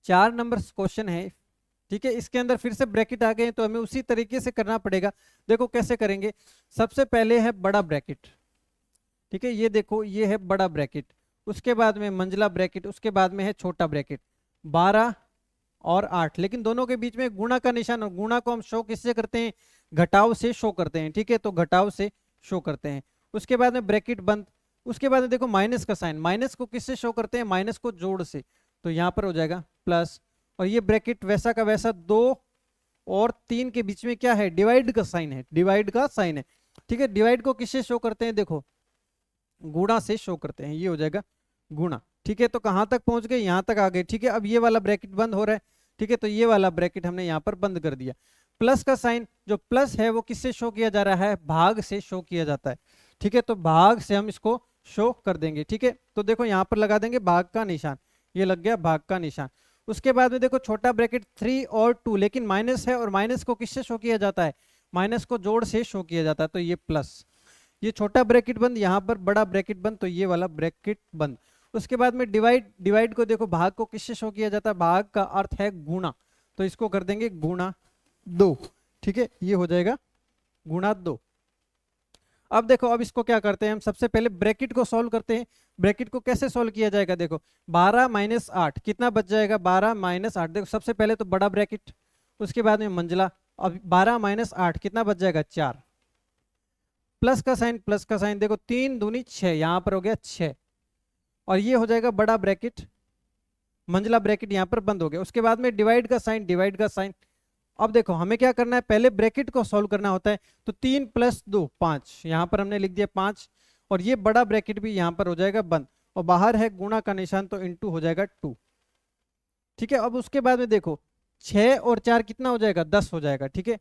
4 नंबर क्वेश्चन है, ठीक है। इसके अंदर फिर से ब्रैकेट आ गए हैं, तो हमें उसी तरीके से करना पड़ेगा। देखो कैसे करेंगे, सबसे पहले है बड़ा ब्रैकेट, ठीक है, ये देखो ये है बड़ा ब्रैकेट, उसके बाद में मंझला ब्रैकेट, उसके बाद में है छोटा ब्रैकेट, 12 और 8, लेकिन दोनों के बीच में गुणा का निशान, और गुणा को हम शो किससे करते हैं, घटाव से शो करते हैं, ठीक है। तो घटाव से शो करते हैं। उसके बाद में ब्रैकेट बंद। उसके बाद में देखो माइनस का साइन, माइनस को किससे शो करते हैं, माइनस को जोड़ से, तो यहाँ पर हो जाएगा प्लस, और ये ब्रैकेट वैसा का वैसा, 2 और 3 के बीच में क्या है, डिवाइड का साइन है, डिवाइड का साइन है, ठीक है। डिवाइड को किससे शो करते हैं, देखो गुणा से शो करते हैं, ये हो जाएगा गुणा, ठीक है। तो कहां तक पहुंच गए, यहां तक आ गए, ठीक है। अब ये वाला ब्रैकेट बंद हो रहा है, ठीक है, तो ये वाला ब्रैकेट हमने यहाँ पर बंद कर दिया। प्लस का साइन, जो प्लस है वो किससे शो किया जा रहा है, भाग से शो किया जाता है, ठीक है। तो भाग से हम इसको शो कर देंगे, ठीक है। तो देखो यहाँ पर लगा देंगे भाग का निशान, ये लग गया भाग का निशान। उसके बाद में देखो छोटा ब्रैकेट 3 और 2, लेकिन माइनस है और माइनस को किससे शो किया जाता है, माइनस को जोड़ से शो किया जाता है, तो ये प्लस, ये छोटा ब्रैकेट बंद, यहाँ पर बड़ा ब्रैकेट बंद, तो ये वाला ब्रैकेट बंद। उसके बाद में डिवाइड, डिवाइड को देखो भाग को किससे शो किया जाता है, भाग का अर्थ है गुणा, तो इसको कर देंगे गुणा 2, ठीक है, ये हो जाएगा गुणा 2। अब देखो अब इसको क्या करते हैं हम, सबसे पहले ब्रैकेट को सॉल्व करते हैं। ब्रैकेट को कैसे सॉल्व किया जाएगा, देखो 12 माइनस 8 कितना बच जाएगा, 12 माइनस 8, देखो सबसे पहले तो बड़ा ब्रैकेट, उसके बाद में मंजिला, अब 12 माइनस 8 कितना बच जाएगा 4, प्लस का साइन, प्लस का साइन, देखो 3 दूनी 6, यहां पर हो गया 6, और ये हो जाएगा बड़ा ब्रैकेट, मंजिला ब्रैकेट यहां पर बंद हो गया। उसके बाद में डिवाइड का साइन, डिवाइड का साइन। अब देखो हमें क्या करना है, पहले ब्रैकेट को सॉल्व करना होता है, तो 3 प्लस 2 5, यहां पर हमने लिख दिया 5, और ये बड़ा ब्रैकेट भी यहां पर हो जाएगा बंद, और बाहर है गुणा का निशान, तो इनटू हो जाएगा 2, ठीक है। अब उसके बाद में देखो 6 और 4 कितना हो जाएगा, 10 हो जाएगा, ठीक है।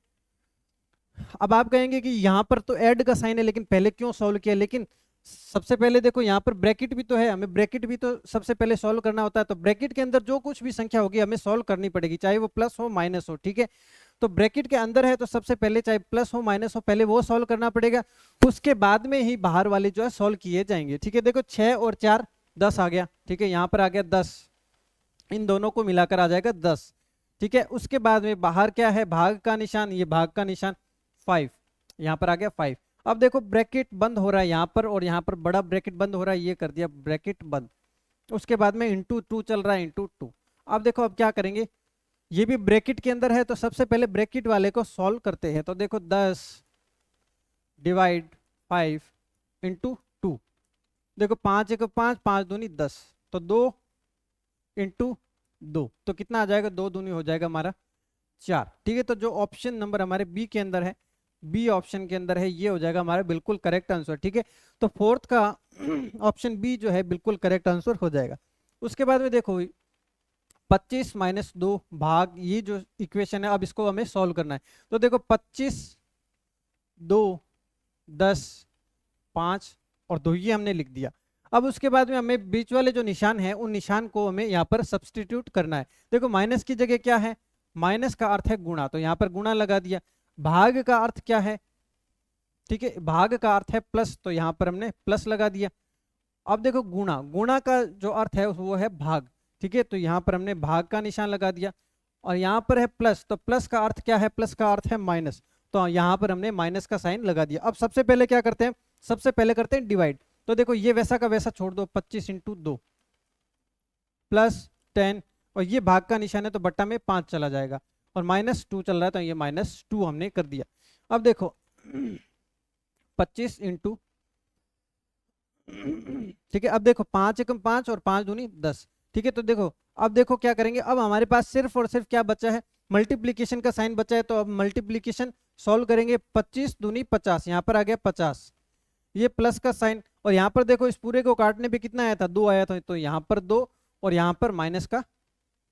अब आप कहेंगे कि यहाँ पर तो ऐड का साइन है, लेकिन पहले क्यों सॉल्व किया, लेकिन सबसे पहले देखो यहाँ पर ब्रैकेट भी तो है, हमें ब्रैकेट भी तो सबसे पहले सॉल्व करना होता है, तो ब्रैकेट के अंदर जो कुछ भी संख्या होगी हमें सॉल्व करनी पड़ेगी, चाहे वो प्लस हो माइनस हो, ठीक है। तो ब्रैकेट के अंदर है तो सबसे पहले चाहे प्लस हो माइनस हो, पहले वो सॉल्व करना पड़ेगा, उसके बाद में ही बाहर वाले जो है सॉल्व किए जाएंगे, ठीक है। देखो 6 और 4 10 आ गया, ठीक है, यहाँ पर आ गया 10, इन दोनों को मिलाकर आ जाएगा 10, ठीक है। उसके बाद में बाहर क्या है, भाग का निशान, ये भाग का निशान 5, यहाँ पर आ गया 5। अब देखो ब्रैकेट बंद हो रहा है यहाँ पर, और यहाँ पर बड़ा ब्रैकेट बंद हो रहा है, ये कर दिया ब्रैकेट बंद। उसके बाद में इंटू 2 चल रहा है, इंटू 2। अब देखो अब क्या करेंगे, ये भी ब्रैकेट के अंदर है, तो सबसे पहले ब्रैकेट वाले को सॉल्व करते हैं, तो देखो 10 डिवाइड 5 इंटू 2, देखो 5 1 5, 5 दूनी 10, तो 2 इंटू 2, तो कितना आ जाएगा, 2 दूनी हो जाएगा हमारा 4, ठीक है। तो जो ऑप्शन नंबर हमारे बी के अंदर है, बी ऑप्शन के अंदर है, ये हो जाएगा हमारा बिल्कुल करेक्ट आंसर, ठीक है। तो फोर्थ का ऑप्शन बी जो है बिल्कुल करेक्ट आंसर हो जाएगा। उसके बाद में देखो 25 माइनस 2 भाग, ये जो इक्वेशन है अब इसको हमें सॉल्व करना है, तो देखो 25 2 10 5 और 2, ये हमने लिख दिया। अब उसके बाद में हमें बीच वाले जो निशान है उन निशान को हमें यहाँ पर सब्सटीट्यूट करना है। देखो माइनस की जगह क्या है, माइनस का अर्थ है गुणा, तो यहाँ पर गुणा लगा दिया। भाग का अर्थ क्या है, ठीक है, भाग का अर्थ है प्लस, तो यहाँ पर हमने प्लस लगा दिया। अब देखो गुणा, गुणा का जो अर्थ है वो है भाग, ठीक है, तो यहाँ पर हमने भाग का निशान लगा दिया। और यहाँ पर है प्लस, तो प्लस का अर्थ क्या है, प्लस का अर्थ है माइनस, तो यहाँ पर हमने माइनस का साइन लगा दिया। अब सबसे पहले क्या करते हैं, सबसे पहले करते हैं डिवाइड, तो देखो ये वैसा का वैसा छोड़ दो, 25 इंटू 2 प्लस 10, और ये भाग का निशान है तो बट्टा में 5 चला जाएगा, और -2 चल रहा है तो ये -2 हमने कर दिया। अब देखो 25 इंटू, ठीक है, अब देखो 5 एकम 5 और 5 दूनी 10, ठीक है। तो देखो अब देखो क्या करेंगे, अब हमारे पास सिर्फ और सिर्फ क्या बचा है, मल्टीप्लीकेशन का साइन बचा है, तो अब मल्टीप्लीकेशन सॉल्व करेंगे। 25 दूनी 50, यहाँ पर आ गया 50, ये प्लस का साइन, और यहाँ पर देखो इस पूरे को काटने पे कितना आया था, 2 आया था, तो यहाँ पर 2 और यहाँ पर माइनस का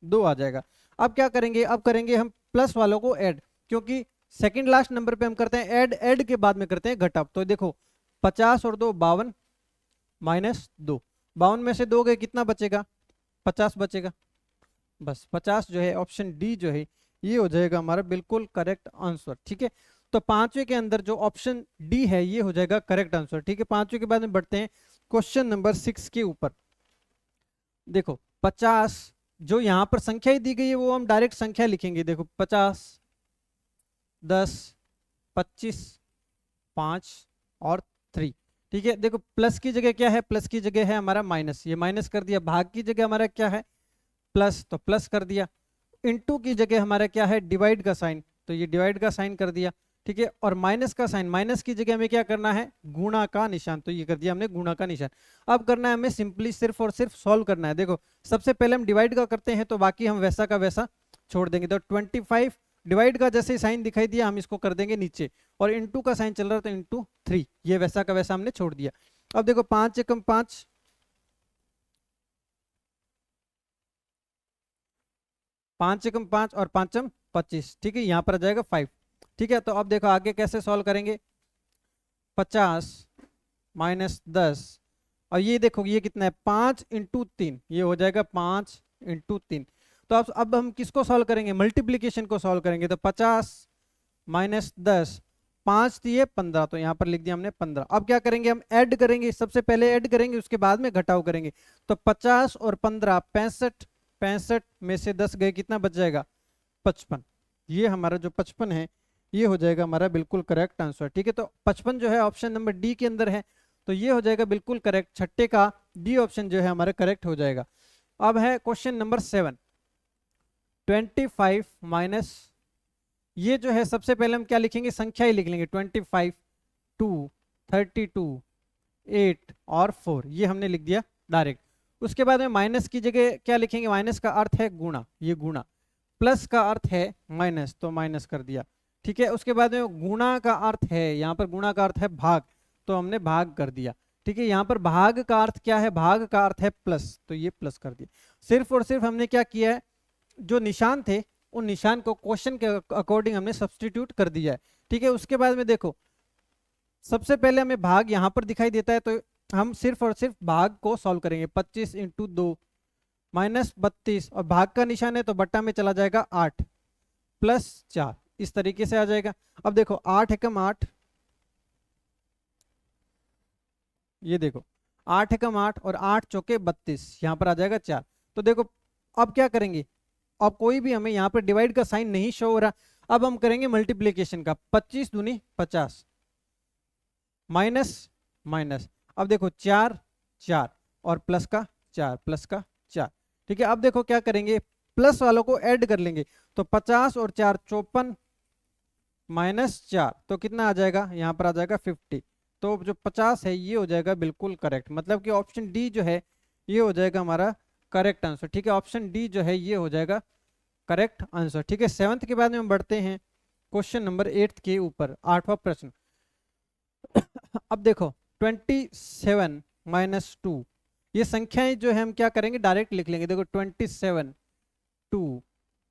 2 आ जाएगा। अब क्या करेंगे, अब करेंगे हम प्लस वालों को ऐड, क्योंकि सेकंड लास्ट नंबर पे हम करते हैं ऐड, ऐड के बाद में करते हैं घटाव। तो देखो 50 और 2 52 -2, 52 में से 2 गए कितना बचेगा, 50 बचेगा, बस 50 जो है ऑप्शन डी जो है ये हो जाएगा हमारा बिल्कुल करेक्ट आंसर, ठीक है। तो पांचवे के अंदर जो ऑप्शन डी है ये हो जाएगा करेक्ट आंसर, ठीक है। पांचवे के बाद में बढ़ते हैं क्वेश्चन नंबर 6 के ऊपर। देखो 50 जो यहाँ पर संख्या ही दी गई है वो हम डायरेक्ट संख्या लिखेंगे, देखो 50 10 25 5 और 3, ठीक है। देखो प्लस की जगह क्या है, प्लस की जगह है हमारा माइनस, ये माइनस कर दिया। भाग की जगह हमारा क्या है प्लस, तो प्लस कर दिया। इनटू की जगह हमारा क्या है डिवाइड का साइन, तो ये डिवाइड का साइन कर दिया, ठीक है। और माइनस का साइन, माइनस की जगह हमें क्या करना है गुणा का निशान, तो ये कर दिया हमने गुणा का निशान। अब करना है हमें सिंपली सिर्फ और सिर्फ सॉल्व करना है। देखो सबसे पहले हम डिवाइड का करते हैं, तो बाकी हम वैसा का वैसा छोड़ देंगे। तो 25 डिवाइड का जैसे साइन दिखाई दिया हम इसको कर देंगे नीचे, और इंटू का साइन चल रहा है तो इंटू 3, ये वैसा का वैसा हमने छोड़ दिया। अब देखो 5 एकम 5, 5 एकम 5 और 5 25, ठीक है, यहाँ पर आ जाएगा 5, ठीक है। तो अब देखो आगे कैसे सॉल्व करेंगे, 50 -10 और ये देखो ये कितना है 5 × 3, ये हो जाएगा 5 × 3। तो अब हम किसको सॉल्व करेंगे, मल्टीप्लीकेशन को सॉल्व करेंगे। तो 50 माइनस 10, 5 दिए 15, तो यहाँ पर लिख दिया हमने 15। अब क्या करेंगे, हम ऐड करेंगे, सबसे पहले ऐड करेंगे उसके बाद में घटाव करेंगे। तो 50 और 15 65, 65 में से 10 गए, कितना बच जाएगा 55। ये हमारा जो 55 है ये हो जाएगा हमारा बिल्कुल करेक्ट आंसर। ठीक है, तो 55 जो है ऑप्शन नंबर डी के अंदर है, तो ये हो जाएगा बिल्कुल करेक्ट। छठे का डी ऑप्शन जो है हमारा करेक्ट हो जाएगा। अब है क्वेश्चन नंबर 7, 25 माइनस, ये जो है सबसे पहले हम क्या लिखेंगे, संख्या ही लिख लेंगे। 25, 2, 32, 8 और 4, ये हमने लिख दिया डायरेक्ट। उसके बाद में माइनस की जगह क्या लिखेंगे, माइनस का अर्थ है गुणा, ये गुणा, प्लस का अर्थ है माइनस, तो माइनस कर दिया। ठीक है, उसके बाद में गुणा का अर्थ है, यहाँ पर गुणा का अर्थ है भाग, तो हमने भाग कर दिया। ठीक है, यहाँ पर भाग का अर्थ क्या है, भाग का अर्थ है प्लस, तो ये प्लस कर दिया। सिर्फ और सिर्फ हमने क्या किया है, जो निशान थे उन निशान को क्वेश्चन के अकॉर्डिंग हमने सब्स्टिट्यूट कर दिया है। ठीक है, उसके बाद में देखो सबसे पहले हमें भाग यहाँ पर दिखाई देता है, तो हम सिर्फ और सिर्फ भाग को सॉल्व करेंगे। 25 × 2 माइनस 32, और भाग का निशान है तो बट्टा में चला जाएगा 8 प्लस 4, इस तरीके से आ जाएगा। अब देखो 8 एकम 8, ये देखो 8 एकम 8 और 8 चौके 32, यहाँ पर आ जाएगा 4। तो देखो अब क्या करेंगे, अब कोई भी हमें यहाँ पर डिवाइड का साइन नहीं शो हो रहा, अब हम करेंगे मल्टीप्लीकेशन का। 25 दूनी 50 माइनस माइनस, अब देखो 4 4 और प्लस का 4 प्लस का 4। ठीक है, अब देखो क्या करेंगे, प्लस वालों को ऐड कर लेंगे। तो 50 और 4 54 माइनस 4, तो कितना आ जाएगा, यहाँ पर आ जाएगा 50। तो जो 50 है ये हो जाएगा बिल्कुल करेक्ट, मतलब कि ऑप्शन डी जो है ये हो जाएगा हमारा करेक्ट आंसर। ठीक है, ऑप्शन डी जो है ये हो जाएगा करेक्ट आंसर। ठीक है, 7th के बाद में हम बढ़ते हैं क्वेश्चन नंबर 8 के ऊपर, 8वां प्रश्न। अब देखो 27 माइनस 2, ये संख्याएं जो है हम क्या करेंगे, डायरेक्ट लिख लेंगे। देखो 27, 2,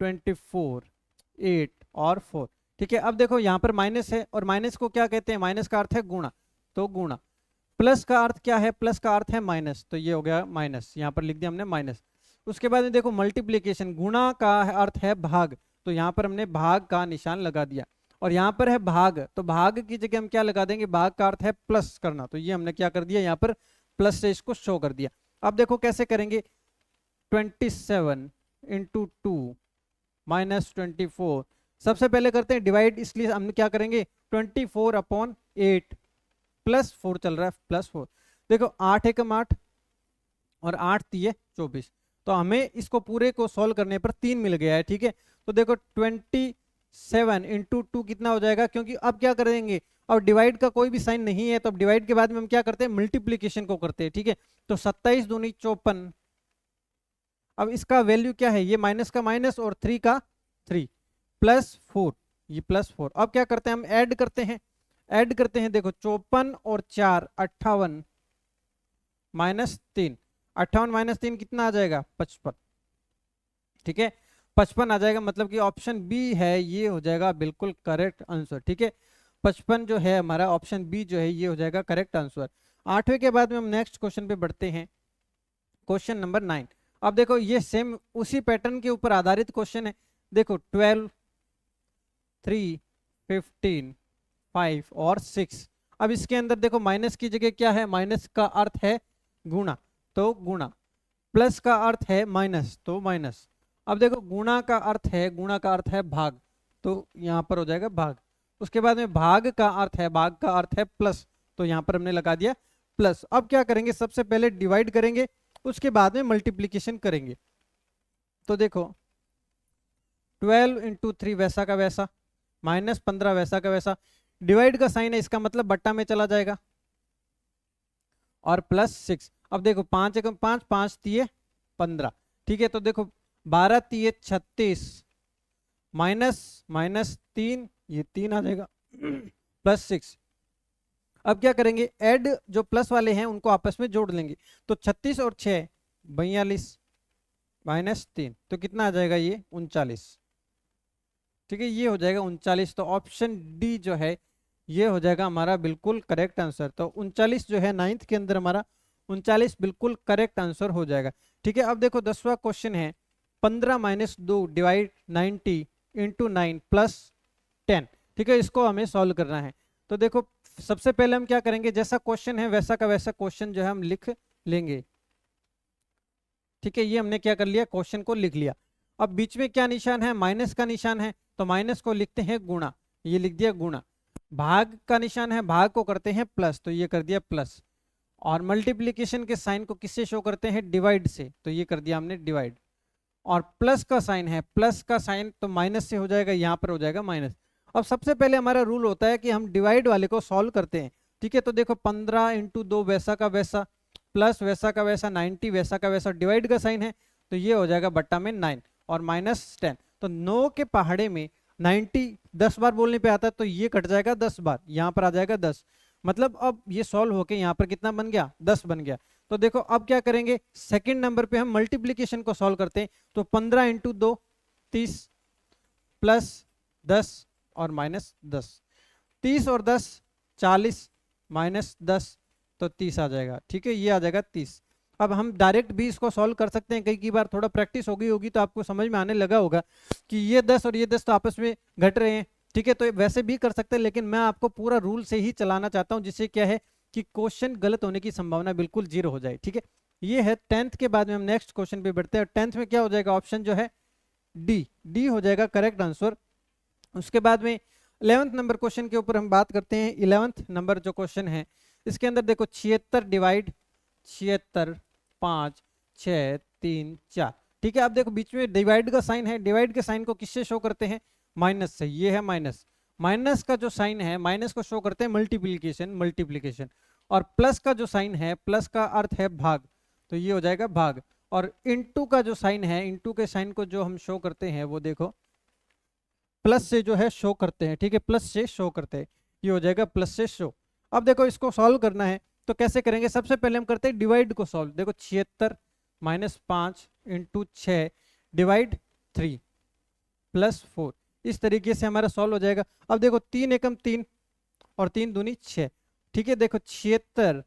24, 8 और 4। ठीक है, अब देखो यहाँ पर माइनस है, और माइनस को क्या कहते हैं, माइनस का अर्थ है गुणा, तो गुणा। प्लस का अर्थ क्या है, प्लस का अर्थ है माइनस, तो ये हो गया माइनस, यहाँ पर लिख दिया हमने माइनस। उसके बाद में देखो मल्टीप्लीकेशन, गुणा का अर्थ है भाग, तो यहाँ पर हमने भाग का निशान लगा दिया। और यहाँ पर है भाग, तो भाग की जगह हम क्या लगा देंगे, भाग का अर्थ है प्लस करना, तो ये हमने क्या कर दिया, यहाँ पर प्लस से इसको शो कर दिया। अब देखो कैसे करेंगे, 27 × 2 माइनस 24, सबसे पहले करते हैं डिवाइड, इसलिए हम क्या करेंगे 24/8 प्लस 4 चल रहा है, प्लस 4। देखो 8 एकम 8 और 8 तिये 24, तो हमें इसको पूरे को सॉल्व करने पर 3 मिल गया है। ठीक है, तो देखो 27 × 2 कितना हो जाएगा, क्योंकि अब क्या करेंगे, अब डिवाइड का कोई भी साइन नहीं है, तो अब डिवाइड के बाद में हम क्या करते हैं, मल्टीप्लीकेशन को करते हैं। ठीक है, तो 27 दूनी 54, अब इसका वैल्यू क्या है, ये माइनस का माइनस और 3 का 3 प्लस 4, ये प्लस 4। अब क्या करते हैं, हम ऐड करते हैं, ऐड करते हैं। देखो 54 और 4 58 माइनस 3, 58 माइनस 3 कितना आ जाएगा 55। ठीक है, 55 आ जाएगा, मतलब कि ऑप्शन बी है ये हो जाएगा बिल्कुल करेक्ट आंसर। ठीक है, 55 जो है हमारा ऑप्शन बी जो है ये हो जाएगा करेक्ट आंसर। 8वें के बाद में हम नेक्स्ट क्वेश्चन पे बढ़ते हैं, क्वेश्चन नंबर 9। अब देखो ये सेम उसी पैटर्न के ऊपर आधारित क्वेश्चन है। देखो 12, 3, 15, 5 और 6। अब इसके अंदर देखो माइनस की जगह क्या है, माइनस का अर्थ है गुणा, तो गुणा, प्लस का अर्थ है माइनस, तो माइनस। अब देखो गुणा का अर्थ है, गुणा का अर्थ है भाग, तो यहाँ पर हो जाएगा भाग। उसके बाद में भाग का अर्थ है, भाग का अर्थ है प्लस, तो यहाँ पर हमने लगा दिया प्लस। अब क्या करेंगे, सबसे पहले डिवाइड करेंगे, उसके बाद में मल्टीप्लीकेशन करेंगे। तो देखो 12 × 3 वैसा का वैसा, माइनस 15 वैसा का वैसा, डिवाइड का साइन है, इसका मतलब बट्टा में चला जाएगा, और प्लस 6। अब देखो 5 एकम 5, 5 तिये 15। ठीक है, तो देखो 12 तिये 36 माइनस माइनस 3, ये 3 आ जाएगा प्लस 6। अब क्या करेंगे, ऐड जो प्लस वाले हैं उनको आपस में जोड़ लेंगे। तो 36 और 6 42 माइनस 3, तो कितना आ जाएगा ये 39। ठीक है, ये हो जाएगा 39। तो ऑप्शन डी जो है ये हो जाएगा हमारा बिल्कुल करेक्ट आंसर। तो 39 जो है 9th के अंदर हमारा 39 बिल्कुल करेक्ट आंसर हो जाएगा। ठीक है, अब देखो 10वां क्वेश्चन है 15 - 2 डिवाइड 90 इंटू 9 प्लस 10। ठीक है, इसको हमें सॉल्व करना है। तो देखो सबसे पहले हम क्या करेंगे, जैसा क्वेश्चन है वैसा का वैसा क्वेश्चन जो है हम लिख लेंगे। ठीक है, ये हमने क्या कर लिया, क्वेश्चन को लिख लिया। अब बीच में क्या निशान है, माइनस का निशान है, तो माइनस को लिखते हैं गुणा, ये लिख दिया गुणा। भाग का निशान है, भाग को करते हैं प्लस, तो ये कर दिया प्लस। और मल्टीप्लीकेशन के साइन को किससे शो करते हैं, डिवाइड से, तो ये कर दिया हमने डिवाइड। और प्लस का साइन है, प्लस का साइन तो माइनस से हो जाएगा, यहाँ पर हो जाएगा माइनस। अब सबसे पहले हमारा रूल होता है कि हम डिवाइड वाले को सॉल्व करते हैं। ठीक है, तो देखो 15 × 2 वैसा का वैसा, प्लस वैसा का वैसा, 90 वैसा का वैसा, डिवाइड का साइन है तो ये हो जाएगा बट्टा में 9 और -10। तो 9 के पहाड़े में 90 10 बार बोलने पे आता है, तो ये कट जाएगा 10 बार, यहाँ पर आ जाएगा 10। मतलब अब ये सॉल्व होके यहाँ पर कितना बन गया, 10 बन गया। तो देखो अब क्या करेंगे, सेकंड नंबर पे हम मल्टीप्लिकेशन को सॉल्व करते हैं। तो 15 × 2 30 प्लस 10 और -10, 30 और 10 40 -10 तो 30 आ जाएगा। ठीक है, ये आ जाएगा 30। अब हम डायरेक्ट भी इसको सॉल्व कर सकते हैं, कई बार थोड़ा प्रैक्टिस हो गई होगी तो आपको समझ में आने लगा होगा कि ये 10 और ये 10 तो आपस में घट रहे हैं। ठीक है, तो वैसे भी कर सकते हैं, लेकिन मैं आपको पूरा रूल से ही चलाना चाहता हूं, जिससे क्या है कि क्वेश्चन गलत होने की संभावना बिल्कुल 0 हो जाए। ठीक है, ये है 10th के बाद में हम नेक्स्ट क्वेश्चन पे बढ़ते हैं। 10th में क्या हो जाएगा, ऑप्शन जो है डी हो जाएगा करेक्ट आंसर। उसके बाद में 11th नंबर क्वेश्चन के ऊपर हम बात करते हैं। 11th नंबर जो क्वेश्चन है इसके अंदर देखो 76 डिवाइड 76 5 6 3 4। ठीक है, अब देखो बीच में डिवाइड का साइन है, डिवाइड के साइन को किससे शो करते हैं, माइनस से, ये है माइनस। माइनस का जो साइन है, माइनस को शो करते हैं मल्टीप्लीकेशन। और प्लस का जो साइन है, प्लस का अर्थ है भाग, तो ये हो जाएगा भाग। और इंटू का जो साइन है, इंटू के साइन को जो हम शो करते हैं वो देखो प्लस से जो है शो करते हैं। ठीक है, प्लस से शो करते हैं, ये हो जाएगा प्लस से शो। अब देखो इसको सॉल्व करना है तो कैसे करेंगे, सबसे पहले हम करते हैं डिवाइड को सॉल्व। देखो 76 - 5 × 6 डिवाइड 3 प्लस 4, इस तरीके से हमारा सॉल्व हो जाएगा। अब देखो 3 एकम 3 और 3 दूनी 6। ठीक है, देखो 76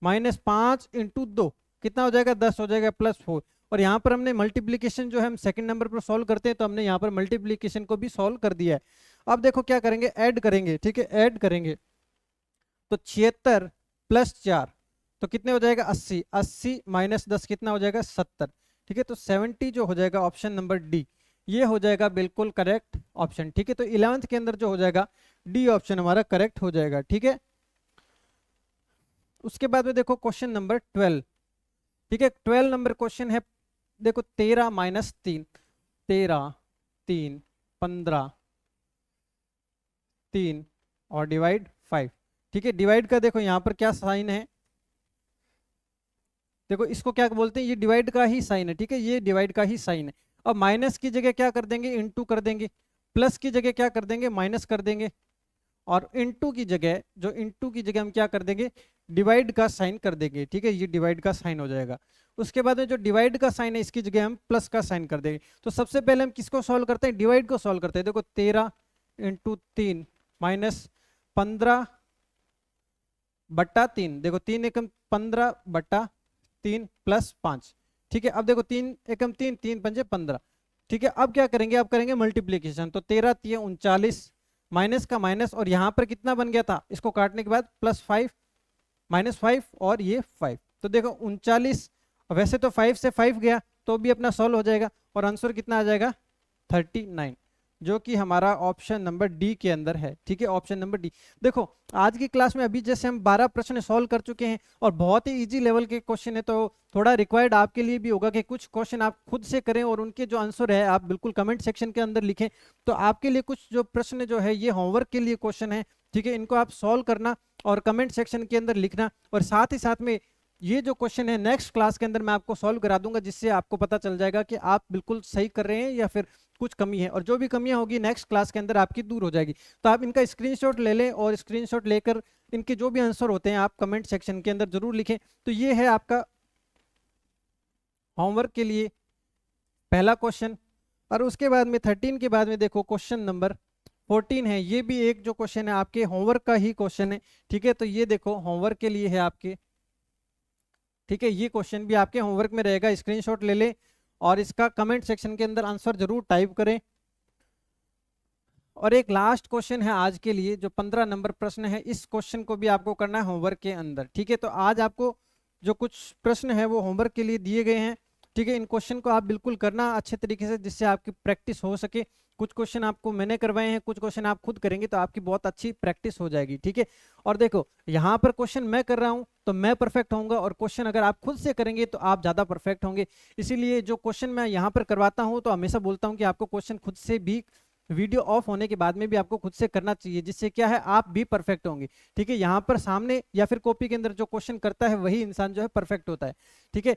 - 5 × 2 कितना हो जाएगा, 10 हो जाएगा प्लस 4। और यहाँ पर हमने मल्टीप्लीकेशन जो है हम सेकंड नंबर पर सॉल्व करते हैं, तो हमने यहाँ पर मल्टीप्लीकेशन को भी सॉल्व कर दिया है। अब देखो क्या करेंगे, ऐड करेंगे। ठीक है, ऐड करेंगे तो 76 + 4 तो कितने हो जाएगा 80, 80 - 10 कितना हो जाएगा 70। ठीक है, तो 70 जो हो जाएगा ऑप्शन नंबर डी, ये हो जाएगा बिल्कुल करेक्ट ऑप्शन। ठीक है, तो 11th के अंदर जो हो जाएगा डी ऑप्शन हमारा करेक्ट हो जाएगा। ठीक है, उसके बाद में देखो क्वेश्चन नंबर 12। ठीक है, 12 नंबर क्वेश्चन है, देखो 13 - 3, 13 3 15 3 और डिवाइड 5। ठीक है, डिवाइड का देखो यहाँ पर क्या साइन है, देखो इसको क्या बोलते हैं, ये डिवाइड का ही साइन है। ठीक है, ये डिवाइड का ही साइन है। अब माइनस की जगह क्या कर देंगे, इनटू कर देंगे। प्लस की जगह क्या कर देंगे, माइनस कर देंगे। और इनटू की जगह, जो इनटू की जगह हम क्या कर देंगे, डिवाइड का साइन कर देंगे। ठीक है, ये डिवाइड का साइन हो जाएगा। उसके बाद में जो डिवाइड का साइन है इसकी जगह हम प्लस का साइन कर देंगे। तो सबसे पहले हम किसको सॉल्व करते हैं, डिवाइड को सॉल्व करते हैं। देखो 13 × 3 - 15 बट्टा 3, देखो 3 एकम 15 बट्टा 3 प्लस 5। ठीक है, अब देखो 3 एकम 3, 3 पंजे 15। ठीक है, अब क्या करेंगे, अब करेंगे मल्टीप्लीकेशन। तो 13 × 3 = 39, माइनस का माइनस, और यहाँ पर कितना बन गया था, इसको काटने के बाद +5 -5 और ये 5। तो देखो 39, वैसे तो 5 से 5 गया तो भी अपना सॉल्व हो जाएगा, और आंसर कितना आ जाएगा 39, जो कि हमारा ऑप्शन नंबर डी के अंदर है। ठीक है, ऑप्शन नंबर डी। देखो आज की क्लास में अभी जैसे हम 12 प्रश्न सॉल्व कर चुके हैं और बहुत ही इजी लेवल के क्वेश्चन है, तो थोड़ा रिक्वायर्ड आपके लिए भी होगा कि कुछ क्वेश्चन आप खुद से करें और उनके जो आंसर है आप बिल्कुल कमेंट सेक्शन के अंदर लिखें। तो आपके लिए कुछ जो प्रश्न जो है ये होमवर्क के लिए क्वेश्चन है। ठीक है, इनको आप सॉल्व करना और कमेंट सेक्शन के अंदर लिखना, और साथ ही साथ में ये जो क्वेश्चन है नेक्स्ट क्लास के अंदर मैं आपको सॉल्व करा दूंगा, जिससे आपको पता चल जाएगा कि आप बिल्कुल सही कर रहे हैं या फिर कुछ कमी है, और जो भी कमियां होगी नेक्स्ट क्लास के अंदर आपकी दूर हो जाएगी। तो आप इनका स्क्रीनशॉट ले लें और स्क्रीनशॉट लेकर इनके जो भी आंसर होते हैं आप कमेंट सेक्शन के अंदर जरूर लिखें। तो ये है आपका होमवर्क के लिए पहला क्वेश्चन। और उसके बाद में 13 के बाद में देखो क्वेश्चन नंबर 14 है, ये भी एक जो क्वेश्चन है आपके होमवर्क का ही क्वेश्चन है। ठीक है, तो ये देखो होमवर्क के लिए है आपके ठीक है, ये क्वेश्चन भी आपके होमवर्क में रहेगा, स्क्रीनशॉट ले लें और इसका कमेंट सेक्शन के अंदर आंसर जरूर टाइप करें। और एक लास्ट क्वेश्चन है आज के लिए, जो 15 नंबर प्रश्न है, इस क्वेश्चन को भी आपको करना है होमवर्क के अंदर। ठीक है, तो आज आपको जो कुछ प्रश्न है वो होमवर्क के लिए दिए गए हैं। ठीक है, इन क्वेश्चन को आप बिल्कुल करना अच्छे तरीके से, जिससे आपकी प्रैक्टिस हो सके। कुछ क्वेश्चन आपको मैंने करवाए हैं, कुछ क्वेश्चन आप खुद करेंगे तो आपकी बहुत अच्छी प्रैक्टिस हो जाएगी। ठीक है, और देखो यहाँ पर क्वेश्चन मैं कर रहा हूँ तो मैं परफेक्ट होऊंगा, और क्वेश्चन अगर आप खुद से करेंगे तो आप ज्यादा परफेक्ट होंगे। इसीलिए जो क्वेश्चन मैं यहाँ पर करवाता हूँ तो हमेशा बोलता हूँ कि आपको क्वेश्चन खुद से भी, वीडियो ऑफ होने के बाद में भी आपको खुद से करना चाहिए, जिससे क्या है आप भी परफेक्ट होंगे। ठीक है, यहाँ पर सामने या फिर कॉपी के अंदर जो क्वेश्चन करता है वही इंसान जो है परफेक्ट होता है। ठीक है,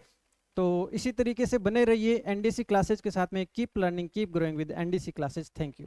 तो इसी तरीके से बने रहिए एनडीसी क्लासेज के साथ में। Keep learning, keep growing with NDC classes. Thank you.